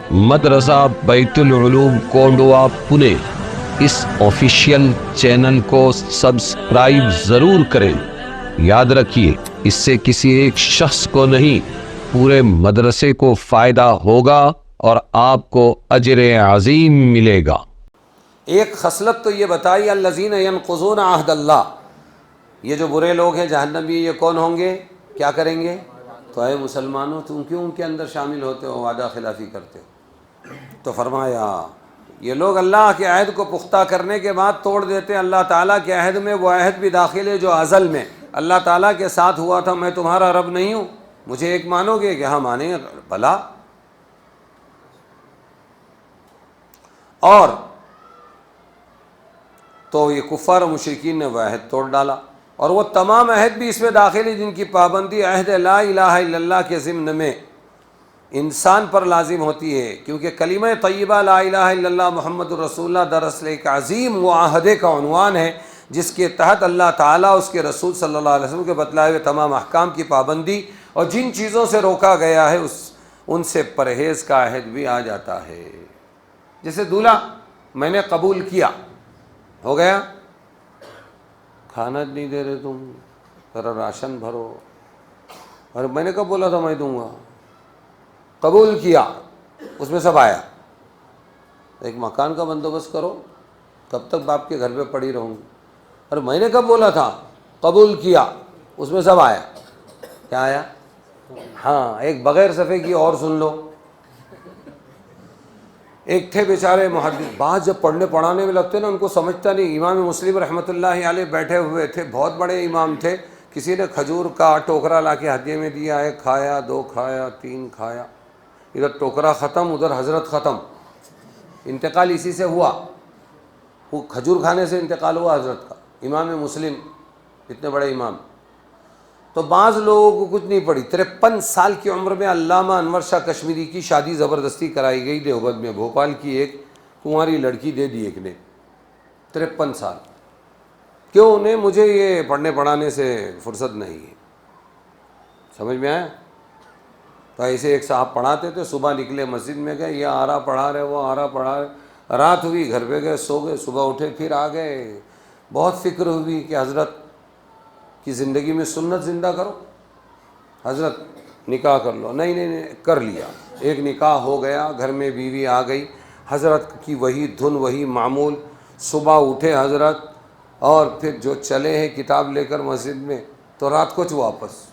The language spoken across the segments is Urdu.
مدرسہ بیت العلوم کونڈوا پونے اس آفیشیل چینل کو سبسکرائب ضرور کریں۔ یاد رکھیے، اس سے کسی ایک شخص کو نہیں، پورے مدرسے کو فائدہ ہوگا اور آپ کو اجر عظیم ملے گا۔ ایک خصلت تو یہ بتائی، الذین ینقضون عہد اللہ، یہ جو برے لوگ ہیں جہنمی، یہ کون ہوں گے، کیا کریں گے؟ تو اے مسلمانوں، تم کیوں ان کے اندر شامل ہوتے ہو، وعدہ خلافی کرتے ہو؟ تو فرمایا یہ لوگ اللہ کے عہد کو پختہ کرنے کے بعد توڑ دیتے ہیں۔ اللہ تعالیٰ کے عہد میں وہ عہد بھی داخل ہے جو ازل میں اللہ تعالیٰ کے ساتھ ہوا تھا، میں تمہارا رب نہیں ہوں، مجھے ایک مانو گے؟ کہ ہاں مانیں گے، بھلا۔ اور تو یہ کفار و مشرکین نے وہ عہد توڑ ڈالا، اور وہ تمام عہد بھی اس میں داخل ہے جن کی پابندی عہد لا الہ الا اللہ کے ضمن میں انسان پر لازم ہوتی ہے، کیونکہ کلمہ طیبہ لا الہ الا اللہ محمد الرسول اللہ دراصل ایک عظیم معاہدے کا عنوان ہے، جس کے تحت اللہ تعالیٰ اس کے رسول صلی اللہ علیہ وسلم کے بتلائے ہوئے تمام احکام کی پابندی اور جن چیزوں سے روکا گیا ہے ان سے پرہیز کا عہد بھی آ جاتا ہے۔ جیسے دولہا، میں نے قبول کیا، ہو گیا، کھانا نہیں دے رہے تم، ذرا راشن بھرو، اور میں نے کب بولا تھا میں دوں گا؟ قبول کیا، اس میں سب آیا۔ ایک مکان کا بندوبست کرو، کب تک باپ کے گھر پہ پڑی رہوں گی؟ اور میں نے کب بولا تھا؟ قبول کیا، اس میں سب آیا۔ کیا آیا؟ ہاں، ایک بغیر صفحے کی اور سن لو۔ ایک تھے بیچارے محدث، بعض جب پڑھنے پڑھانے میں لگتے نا ان کو سمجھتا نہیں۔ امام مسلم رحمۃ اللہ علیہ بیٹھے ہوئے تھے، بہت بڑے امام تھے، کسی نے کھجور کا ٹوکرا لا کے ہدیے میں دیا، ایک کھایا، دو کھایا، تین کھایا، ادھر ٹوکرا ختم، ادھر حضرت ختم۔ انتقال اسی سے ہوا، وہ کھجور کھانے سے انتقال ہوا حضرت کا، امام مسلم، اتنے بڑے امام۔ تو بعض لوگوں کو کچھ نہیں پڑی، 53 سال کی عمر میں علامہ انور شاہ کشمیری کی شادی زبردستی کرائی گئی دیوبند میں، بھوپال کی ایک کنواری لڑکی دے دی ایک نے، 53 سال۔ کیوں؟ انہیں مجھے یہ پڑھنے پڑھانے سے فرصت نہیں ہے۔ سمجھ میں آیا؟ تو ایسے ایک صاحب پڑھاتے تھے، صبح نکلے مسجد میں گئے، یہ آ رہا پڑھا رہے، وہ آ رہا پڑھا رہے، رات ہوئی، گھر پہ گئے، سو گئے، صبح اٹھے پھر آ گئے۔ بہت فکر ہوئی کہ حضرت کی زندگی میں سنت زندہ کرو، حضرت نکاح کر لو۔ نہیں، کر لیا، ایک نکاح ہو گیا، گھر میں بیوی آ گئی، حضرت کی وہی دھن، وہی معمول، صبح اٹھے حضرت اور پھر جو چلے ہیں کتاب لے کر مسجد میں، تو رات کو واپس۔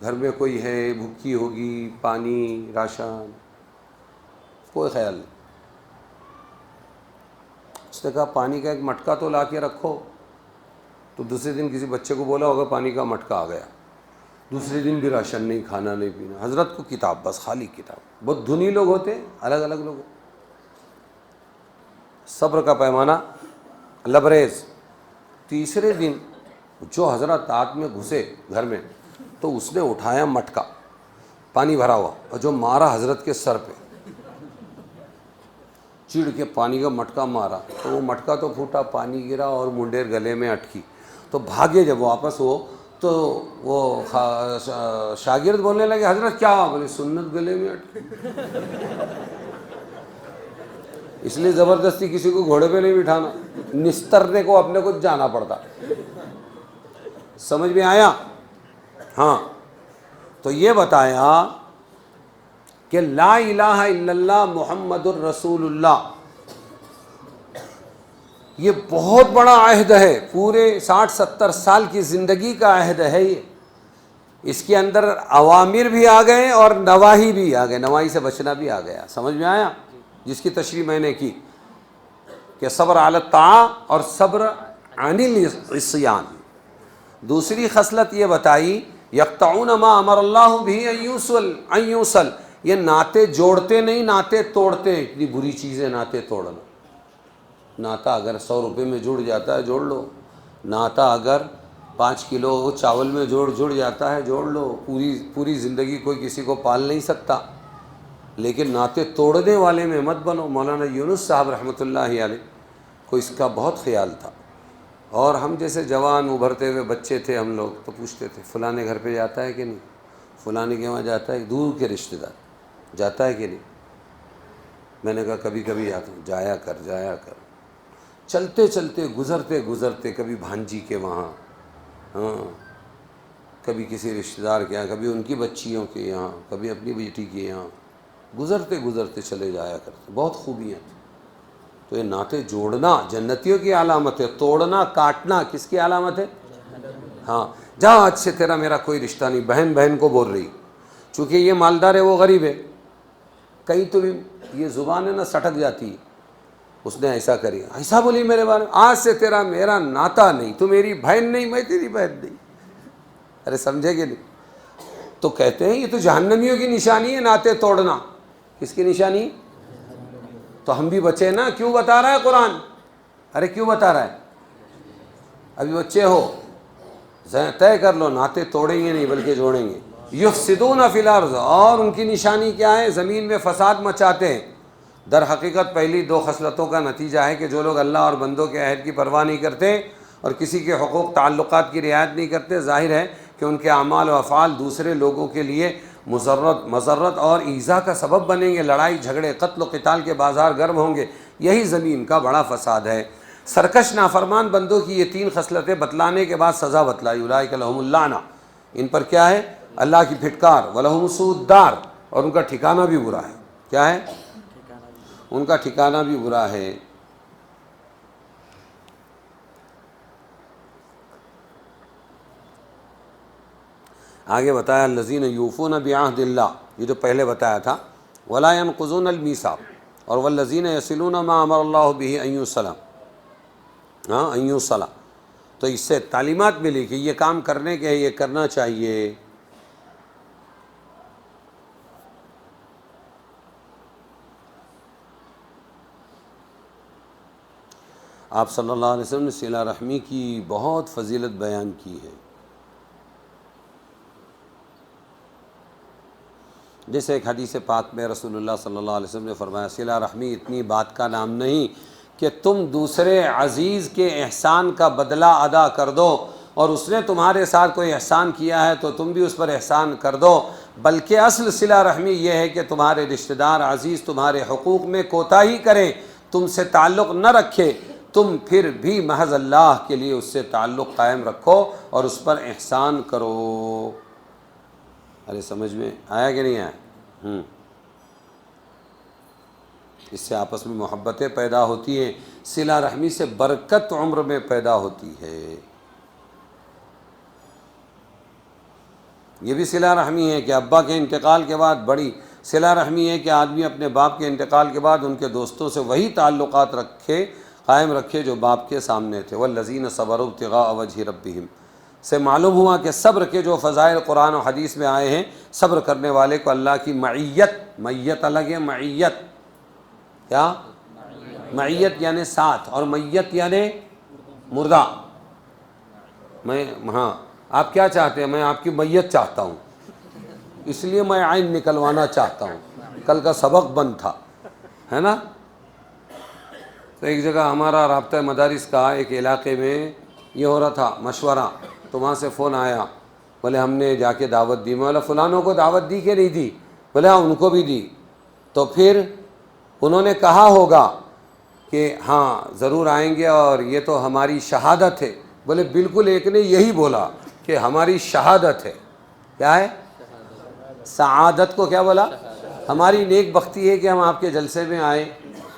گھر میں کوئی ہے، بھوکی ہوگی، پانی، راشن، کوئی خیال نہیں۔ اس نے کہا پانی کا ایک مٹکا تو لا کے رکھو۔ تو دوسرے دن کسی بچے کو بولا ہوگا پانی کا مٹکا آ گیا، دوسرے دن بھی راشن نہیں، کھانا نہیں، پینا، حضرت کو کتاب، بس خالی کتاب۔ بہت دھنی لوگ ہوتے ہیں، الگ الگ لوگ، صبر کا پیمانہ لبریز۔ تیسرے دن جو حضرت رات میں گھسے گھر میں، تو اس نے اٹھایا مٹکا پانی بھرا ہوا اور جو مارا حضرت کے سر پہ، چڑ کے پانی کا مٹکا مارا، تو وہ مٹکا تو پھوٹا، پانی گرا اور منڈیر گلے میں اٹکی۔ تو بھاگے جب واپس ہو تو وہ شاگرد بولنے لگے حضرت کیا ہوا؟ بولے سنت گلے میں اٹکی۔ اس لیے زبردستی کسی کو گھوڑے پہ نہیں بٹھانا، نسترنے کو اپنے کو جانا پڑتا۔ سمجھ میں آیا؟ ہاں، تو یہ بتایا کہ لا الہ الا اللہ محمد الرسول اللہ، یہ بہت بڑا عہد ہے، پورے 60-70 سال کی زندگی کا عہد ہے یہ۔ اس کے اندر اوامر بھی آ گئے اور نواہی بھی آ گئے، نواہی سے بچنا بھی آ گیا۔ سمجھ میں آیا؟ جس کی تشریح میں نے کی کہ صبر علی الطاعہ اور صبر عن العصیان۔ دوسری خصلت یہ بتائی یقطعون ما امر اللہ بھی ان یوصل، یہ ناطے جوڑتے نہیں، ناطے توڑتے۔ اتنی بری چیز ہے ناطے توڑنا۔ ناطا اگر 100 روپے میں جڑ جاتا ہے جوڑ لو، ناطا اگر 5 کلو چاول میں جڑ جاتا ہے جوڑ لو۔ پوری زندگی کوئی کسی کو پال نہیں سکتا، لیکن ناطے توڑنے والے میں مت بنو۔ مولانا یونس صاحب رحمۃ اللہ علیہ کو اس کا بہت خیال تھا، اور ہم جیسے جوان ابھرتے ہوئے بچے تھے ہم لوگ، تو پوچھتے تھے فلانے گھر پہ جاتا ہے کہ نہیں، فلانے کے وہاں جاتا ہے، دور کے رشتہ دار جاتا ہے کہ نہیں۔ میں نے کہا کبھی کبھی آتا ہوں، جایا کر. چلتے چلتے گزرتے کبھی بھانجی کے وہاں، ہاں، کبھی کسی رشتہ دار کے یہاں، کبھی ان کی بچیوں کے یہاں، کبھی اپنی بیٹی کے یہاں، گزرتے چلے جایا کرتے. بہت خوبیاں تھیں. تو یہ ناطے جوڑنا جنتیوں کی علامت ہے، توڑنا کاٹنا کس کی علامت ہے؟ ہاں، جا آج سے تیرا میرا کوئی رشتہ نہیں. بہن بہن کو بول رہی، چونکہ یہ مالدار ہے وہ غریب ہے. کئی تو یہ زبان ہے نا سٹک جاتی ہے. اس نے ایسا کری، ایسا بولی میرے بارے میں، آج سے تیرا میرا ناتا نہیں، تو میری بہن نہیں، میں تیری بہن نہیں. ارے سمجھے کہ نہیں؟ تو کہتے ہیں یہ تو جہنمیوں کی نشانی ہے ناطے توڑنا. کس کی نشانی؟ تو ہم بھی بچے نا. کیوں بتا رہا ہے قرآن؟ ارے کیوں بتا رہا ہے؟ ابھی بچے ہو، طے کر لو ناطے توڑیں گے نہیں بلکہ جوڑیں گے. یفسدون فی الارض، اور ان کی نشانی کیا ہے؟ زمین میں فساد مچاتے ہیں. در حقیقت پہلی دو خصلتوں کا نتیجہ ہے کہ جو لوگ اللہ اور بندوں کے عہد کی پرواہ نہیں کرتے اور کسی کے حقوق تعلقات کی رعایت نہیں کرتے، ظاہر ہے کہ ان کے اعمال و افعال دوسرے لوگوں کے لیے مضرت اور ایذا کا سبب بنیں گے. لڑائی جھگڑے قتل و قتال کے بازار گرم ہوں گے. یہی زمین کا بڑا فساد ہے. سرکش نافرمان بندوں کی یہ تین خصلتیں بتلانے کے بعد سزا بتلائی. اولئک لہم اللعنہ، ان پر کیا ہے؟ اللہ کی پھٹکار. ولہم سوء الدار، اور ان کا ٹھکانہ بھی برا ہے. کیا ہے؟ ان کا ٹھکانہ بھی برا ہے. آگے بتایا الذین یوفون بعہد اللہ، یہ جو پہلے بتایا تھا، ولا ینقضون المیثاق، اور والذین یصلون ما امر اللہ بہ ان یوصل، ان یوصل. تو اس سے تعلیمات ملی کہ یہ کام کرنے کے، یہ کرنا چاہیے. آپ صلی اللہ علیہ وسلم نے صلہ رحمی کی بہت فضیلت بیان کی ہے. جیسے ایک حدیث پاک میں رسول اللہ صلی اللہ علیہ وسلم نے فرمایا، صلہ رحمی اتنی بات کا نام نہیں کہ تم دوسرے عزیز کے احسان کا بدلہ ادا کر دو، اور اس نے تمہارے ساتھ کوئی احسان کیا ہے تو تم بھی اس پر احسان کر دو، بلکہ اصل صلہ رحمی یہ ہے کہ تمہارے رشتہ دار عزیز تمہارے حقوق میں کوتاہی کریں، تم سے تعلق نہ رکھے، تم پھر بھی محض اللہ کے لیے اس سے تعلق قائم رکھو اور اس پر احسان کرو. ارے سمجھ میں آیا کہ نہیں آیا؟ اس سے آپس میں محبتیں پیدا ہوتی ہیں. صلہ رحمی سے برکت عمر میں پیدا ہوتی ہے. یہ بھی صلہ رحمی ہے کہ ابا کے انتقال کے بعد بڑی صلہ رحمی ہے کہ آدمی اپنے باپ کے انتقال کے بعد ان کے دوستوں سے وہی تعلقات قائم رکھے جو باپ کے سامنے تھے. والذین صبروا ابتغاء وجہ ربہم سے معلوم ہوا کہ صبر کے جو فضائل قرآن و حدیث میں آئے ہیں، صبر کرنے والے کو اللہ کی معیت الگ ہے. معیت کیا؟ معیت یعنی ساتھ، اور میت یعنی مردہ. ہاں، آپ کیا چاہتے ہیں؟ میں آپ کی میت چاہتا ہوں، اس لیے میں عین نکلوانا چاہتا ہوں. کل کا سبق بند تھا، ہے نا. تو ایک جگہ ہمارا رابطہ مدارس کا ایک علاقے میں یہ ہو رہا تھا مشورہ، تو وہاں سے فون آیا، بولے ہم نے جا کے دعوت دی. میں بولا فلانوں کو دعوت دی کہ نہیں دی؟ بولے ہاں ان کو بھی دی. تو پھر انہوں نے کہا ہوگا کہ ہاں ضرور آئیں گے اور یہ تو ہماری شہادت ہے. بولے بالکل، ایک نے یہی بولا کہ ہماری شہادت ہے. کیا ہے؟ سعادت کو کیا بولا؟ ہماری نیک بختی ہے کہ ہم آپ کے جلسے میں آئے.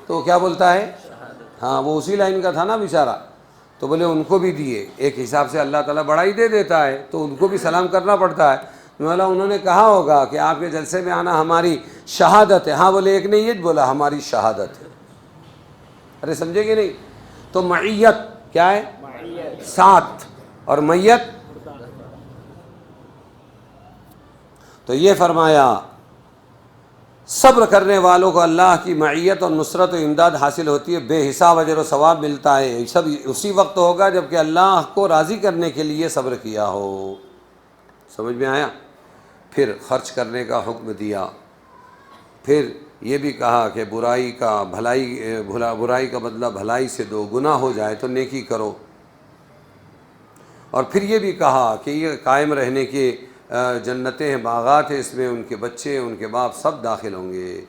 تو وہ کیا بولتا ہے؟ ہاں، وہ اسی لائن کا تھا نا بیچارہ. تو بولے ان کو بھی دیے. ایک حساب سے اللہ تعالیٰ بڑائی دے دیتا ہے تو ان کو بھی سلام کرنا پڑتا ہے. مولا انہوں نے کہا ہوگا کہ آپ کے جلسے میں آنا ہماری شہادت ہے. ہاں بولے ایک نے یہ بولا ہماری شہادت ہے. ارے سمجھے کہ نہیں؟ تو معیت کیا ہے؟ ساتھ، اور میت. تو یہ فرمایا صبر کرنے والوں کو اللہ کی معیت اور نصرت و امداد حاصل ہوتی ہے، بے حساب اجر و ثواب ملتا ہے. یہ سب اسی وقت ہوگا جب کہ اللہ کو راضی کرنے کے لیے صبر کیا ہو. سمجھ میں آیا؟ پھر خرچ کرنے کا حکم دیا. پھر یہ بھی کہا کہ برائی کا بدلہ بھلائی سے دو، گناہ ہو جائے تو نیکی کرو. اور پھر یہ بھی کہا کہ یہ قائم رہنے کے جنتیں ہیں، باغات ہیں، اس میں ان کے بچے، ان کے باپ سب داخل ہوں گے.